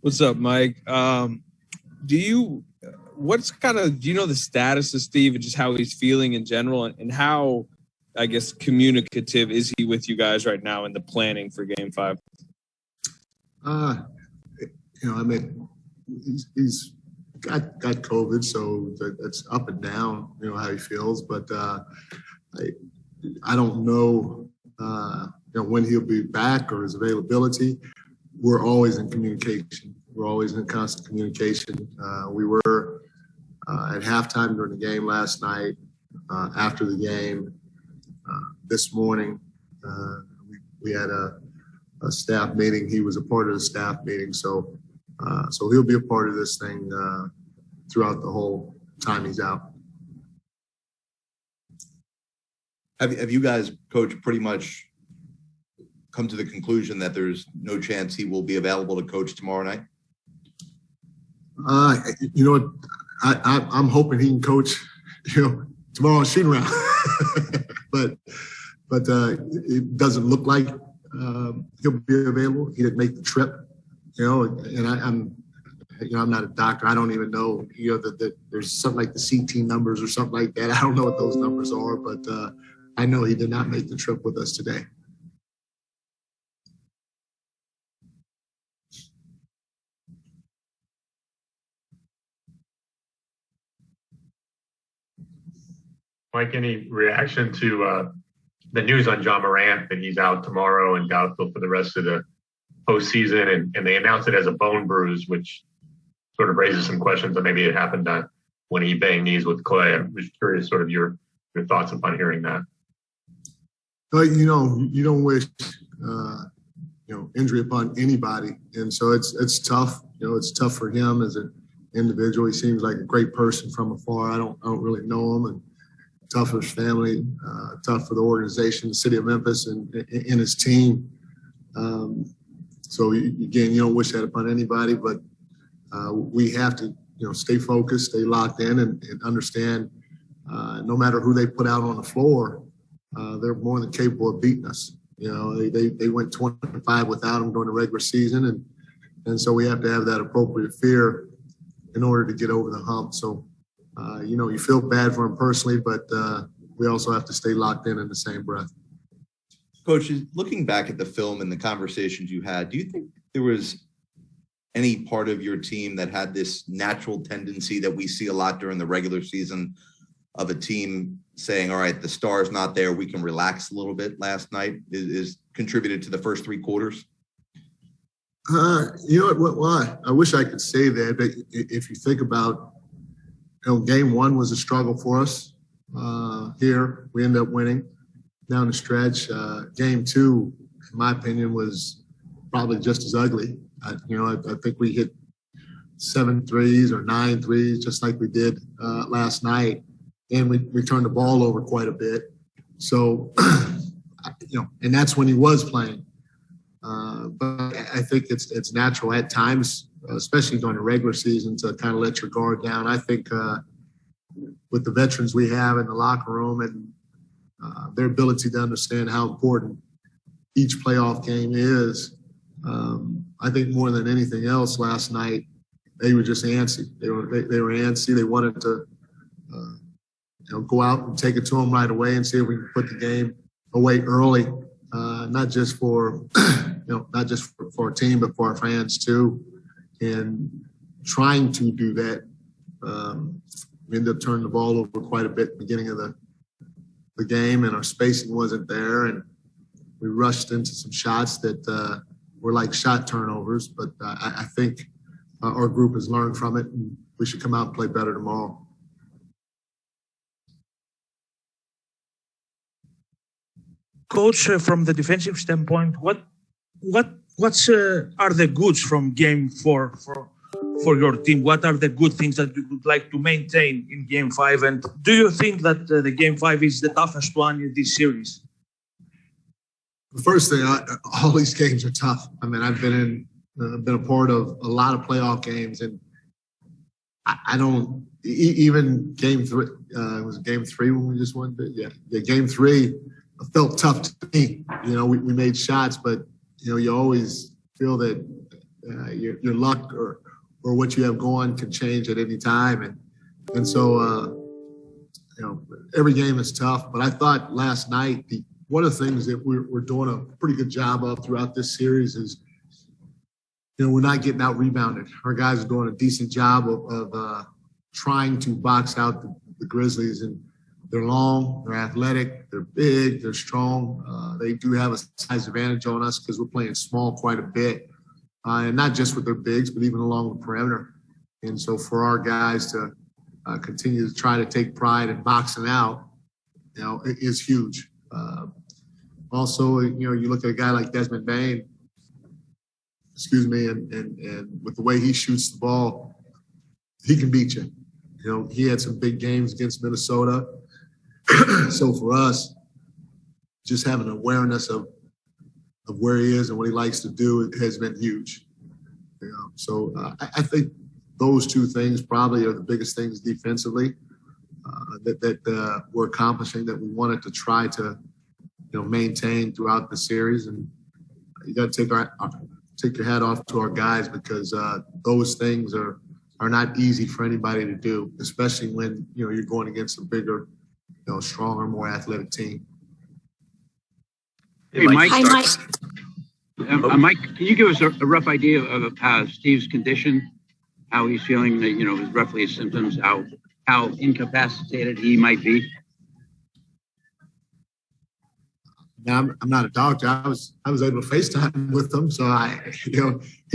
What's up, Mike? Do you know the status of Steve and just how he's feeling in general, and how, I guess, communicative is he with you guys right now in the planning for Game 5? He's got COVID, so that's up and down, how he feels. But I don't know, when he'll be back or his availability. We're always in communication. We're always in constant communication. We were at halftime during the game last night, after the game. This morning, we had a staff meeting. He was a part of the staff meeting. So he'll be a part of this thing throughout the whole time he's out. Have you guys, Coach, pretty much come to the conclusion that there's no chance he will be available to coach tomorrow night? I'm hoping he can coach, tomorrow on shooting round. but it doesn't look like he'll be available. He didn't make the trip, and I'm not a doctor. I don't even know, that there's something like the CT numbers or something like that. I don't know what those numbers are, but I know he did not make the trip with us today. Mike, any reaction to the news on John Morant that he's out tomorrow and doubtful for the rest of the postseason, and they announced it as a bone bruise, which sort of raises some questions that maybe it happened when he banged knees with Clay. I'm just curious, sort of your thoughts upon hearing that. You don't wish injury upon anybody, and so it's tough. It's tough for him as an individual. He seems like a great person from afar. I don't really know him, and tough for his family, tough for the organization, the city of Memphis, and his team. So again, you don't wish that upon anybody, but we have to, stay focused, stay locked in, and understand no matter who they put out on the floor, they're more than capable of beating us. They went 25 without him during the regular season, and so we have to have that appropriate fear in order to get over the hump. So, you feel bad for him personally, but we also have to stay locked in the same breath. Coach, looking back at the film and the conversations you had, do you think there was any part of your team that had this natural tendency that we see a lot during the regular season of a team saying, all right, the star's not there, we can relax a little bit last night, is contributed to the first three quarters? Well, I wish I could say that, but if you think about, game one was a struggle for us here. We ended up winning down the stretch. Game two, in my opinion, was probably just as ugly. I think we hit 7 threes or 9 threes, just like we did last night. And we turned the ball over quite a bit. So, and that's when he was playing. But I think it's natural at times, especially during the regular season, to kind of let your guard down. I think with the veterans we have in the locker room and their ability to understand how important each playoff game is, I think more than anything else last night, they were just antsy. They were antsy. They wanted to go out and take it to them right away and see if we can put the game away early, not just for our team, but for our fans too. And trying to do that, we ended up turning the ball over quite a bit at the beginning of the game, and our spacing wasn't there, and we rushed into some shots that were like shot turnovers. But I think our group has learned from it, and we should come out and play better tomorrow. Coach, from the defensive standpoint, what are the goods from Game 4 for your team? What are the good things that you would like to maintain in Game 5? And do you think that the Game 5 is the toughest one in this series? The first thing, all these games are tough. I mean, I've been a part of a lot of playoff games, and I don't even Game 3. Was it Game 3 when we just won? Yeah, Game 3 felt tough to me. We made shots, but you always feel that your luck or what you have going can change at any time. And so, every game is tough. But I thought last night, one of the things that we're doing a pretty good job of throughout this series is, we're not getting out rebounded. Our guys are doing a decent job of trying to box out the Grizzlies. And they're long, they're athletic, they're big, they're strong. They do have a size advantage on us because we're playing small quite a bit. And not just with their bigs, but even along the perimeter. And so for our guys to continue to try to take pride in boxing out, it is huge. Also, you look at a guy like Desmond Bain, and with the way he shoots the ball, he can beat you. He had some big games against Minnesota. So for us, just having awareness of where he is and what he likes to do has been huge. So I think those two things probably are the biggest things defensively that we're accomplishing, that we wanted to try to maintain throughout the series. And you got to take your hat off to our guys, because those things are not easy for anybody to do, especially when you're going against a bigger, stronger, more athletic team. Hey, Mike. Hi, Mike. Mike, can you give us a rough idea of Steve's condition, how he's feeling, roughly his symptoms, how incapacitated he might be? Now, I'm not a doctor. I was able to FaceTime with him, so he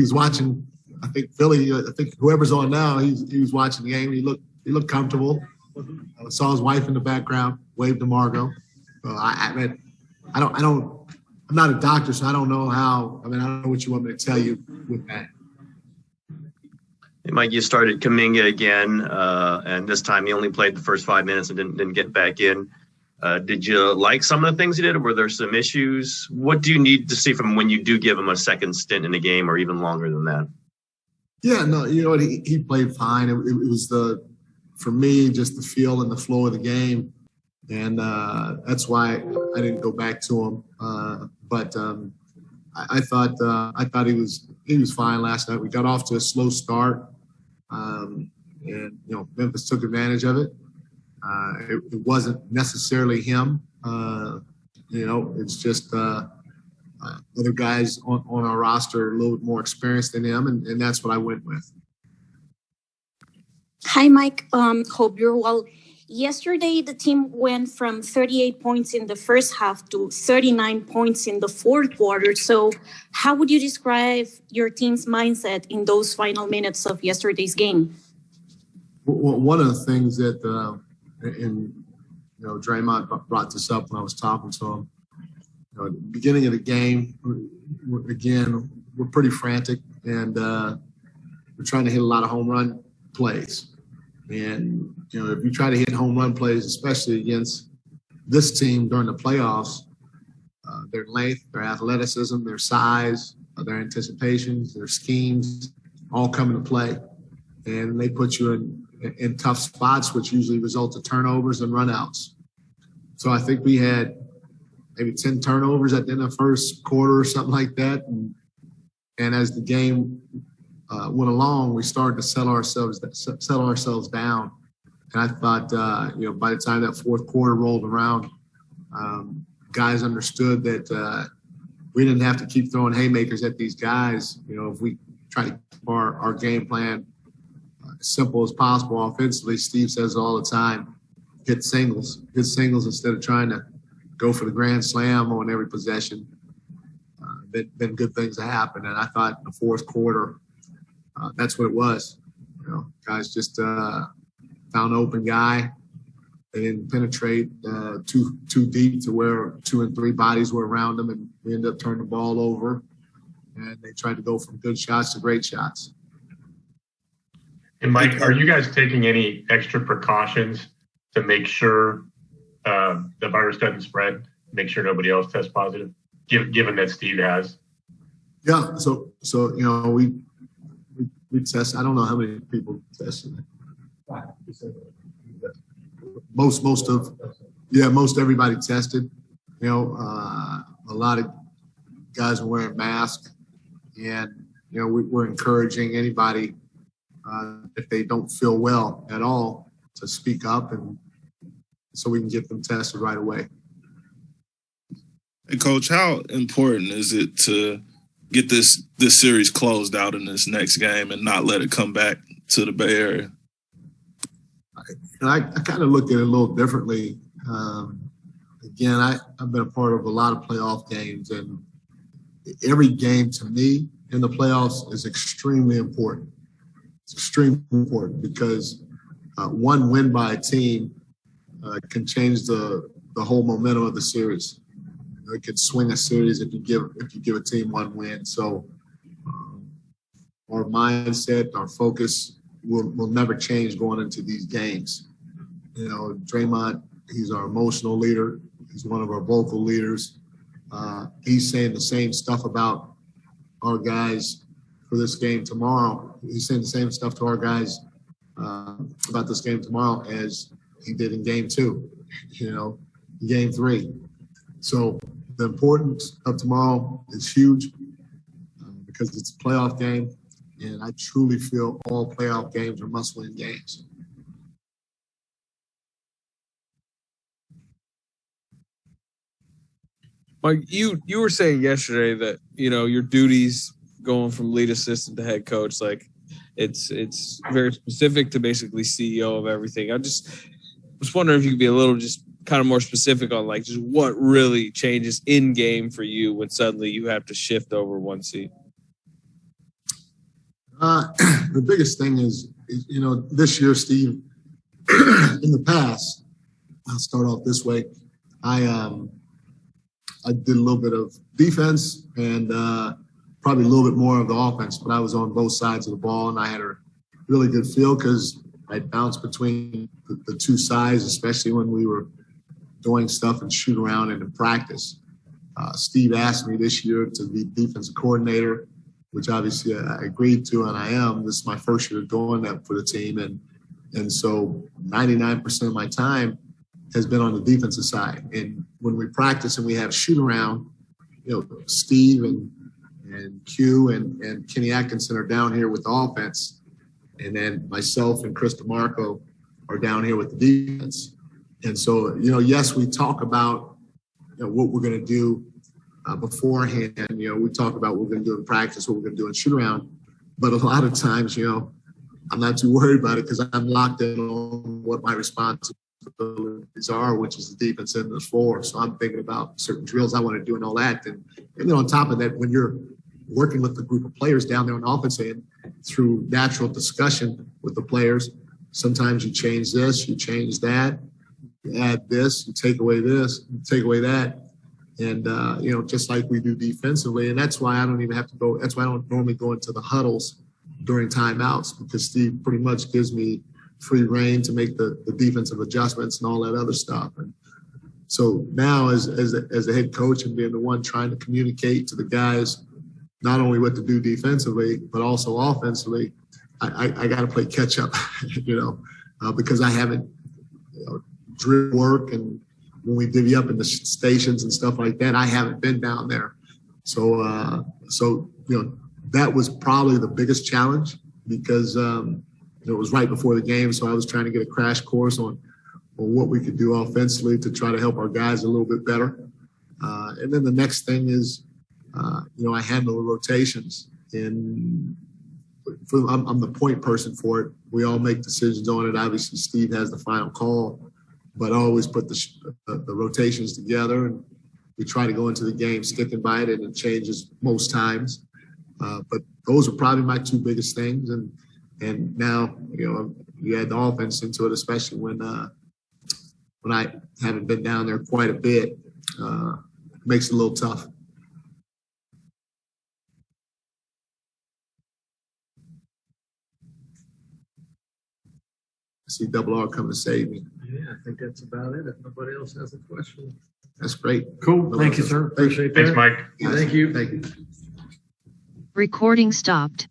was watching. I think Philly. I think whoever's on now, he was watching the game. He looked comfortable. I saw his wife in the background, waved to Margot. I'm not a doctor, so I don't know how. I don't know what you want me to tell you with that. Hey, Mike, you started Kuminga again, and this time he only played the first 5 minutes and didn't get back in. Did you like some of the things he did, or were there some issues? What do you need to see from him when you do give him a second stint in a game, or even longer than that? Yeah, no, he played fine. It was for me, just the feel and the flow of the game. And that's why I didn't go back to him. But I thought he was fine last night. We got off to a slow start, and Memphis took advantage of it. It wasn't necessarily him. It's just other guys on our roster a little bit more experienced than him, and that's what I went with. Hi, Mike. Hope you're well. Yesterday, the team went from 38 points in the first half to 39 points in the fourth quarter. So how would you describe your team's mindset in those final minutes of yesterday's game? Well, one of the things that, Draymond brought this up when I was talking to him, at the beginning of the game, we're pretty frantic, and we're trying to hit a lot of home run plays. And, if you try to hit home run plays, especially against this team during the playoffs, their length, their athleticism, their size, their anticipations, their schemes all come into play. And they put you in tough spots, which usually result in turnovers and runouts. So I think we had maybe 10 turnovers at the end of the first quarter or something like that. And as the game went along, we started to settle ourselves down. And I thought, by the time that fourth quarter rolled around, guys understood that we didn't have to keep throwing haymakers at these guys. If we try to keep our game plan as simple as possible offensively, Steve says all the time, hit singles instead of trying to go for the grand slam on every possession. Then good things have happened. And I thought in the fourth quarter, that's what it was. Guys just found an open guy. They didn't penetrate too deep to where 2 and 3 bodies were around them, and we ended up turning the ball over. And they tried to go from good shots to great shots. And Mike, are you guys taking any extra precautions to make sure the virus doesn't spread, make sure nobody else tests positive, given that Steve has? Yeah. So we test. I don't know how many people tested. Most everybody tested. A lot of guys are wearing masks. And, we're encouraging anybody, if they don't feel well at all, to speak up, and so we can get them tested right away. And Coach, how important is it to get this series closed out in this next game and not let it come back to the Bay Area? I kind of look at it a little differently. Again, I've been a part of a lot of playoff games, and every game to me in the playoffs is extremely important. It's extremely important because one win by a team can change the whole momentum of the series. It could swing a series if you give a team one win. So our mindset, our focus will never change going into these games. Draymond, he's our emotional leader. He's one of our vocal leaders. He's saying the same stuff about our guys for this game tomorrow. He's saying the same stuff to our guys about this game tomorrow as he did in game 2, game 3. So the importance of tomorrow is huge because it's a playoff game, and I truly feel all playoff games are must-win games. Mike, you were saying yesterday that, your duties going from lead assistant to head coach, like it's very specific to basically CEO of everything. I just was wondering if you could be a little just kind of more specific on like just what really changes in game for you when suddenly you have to shift over one seat. The biggest thing is, this year, Steve, in the past, I'll start off this way. I did a little bit of defense and probably a little bit more of the offense, but I was on both sides of the ball, and I had a really good feel because I bounced between the two sides, especially when we were doing stuff and shoot around and in practice. Steve asked me this year to be defensive coordinator, which obviously I agreed to, and I am. This is my first year doing that for the team, and so 99% of my time has been on the defensive side. And when we practice and we have shoot around, Steve and Q and Kenny Atkinson are down here with the offense, and then myself and Chris DeMarco are down here with the defense. And so, yes, we talk about what we're going to do beforehand. We talk about what we're going to do in practice, what we're going to do in shoot around. But a lot of times, I'm not too worried about it because I'm locked in on what my responsibilities are, which is the defense end of the floor. So I'm thinking about certain drills I want to do and all that. And then on top of that, when you're working with a group of players down there on the offense end, through natural discussion with the players, sometimes you change this, you change that, you add this, you take away this, you take away that. And, just like we do defensively. And that's why I don't even have to go. That's why I don't normally go into the huddles during timeouts, because Steve pretty much gives me free reign to make the defensive adjustments and all that other stuff. And so now as a head coach and being the one trying to communicate to the guys, not only what to do defensively, but also offensively, I got to play catch up, because I haven't drill work, and when we divvy up in the stations and stuff like that, I haven't been down there. So that was probably the biggest challenge because it was right before the game. So I was trying to get a crash course on what we could do offensively to try to help our guys a little bit better. And then the next thing is, I handle the rotations, and I'm the point person for it. We all make decisions on it. Obviously, Steve has the final call, but I always put the rotations together, and we try to go into the game sticking by it, and it changes most times. But those are probably my two biggest things. And now, you add the offense into it, especially when I haven't been down there quite a bit, it makes it a little tough. I see Double R coming to save me. Yeah, I think that's about it. If nobody else has a question. That's great. Cool. Thank you, sir. Appreciate that. Thanks, Mike. Thank you. Thank you. Recording stopped.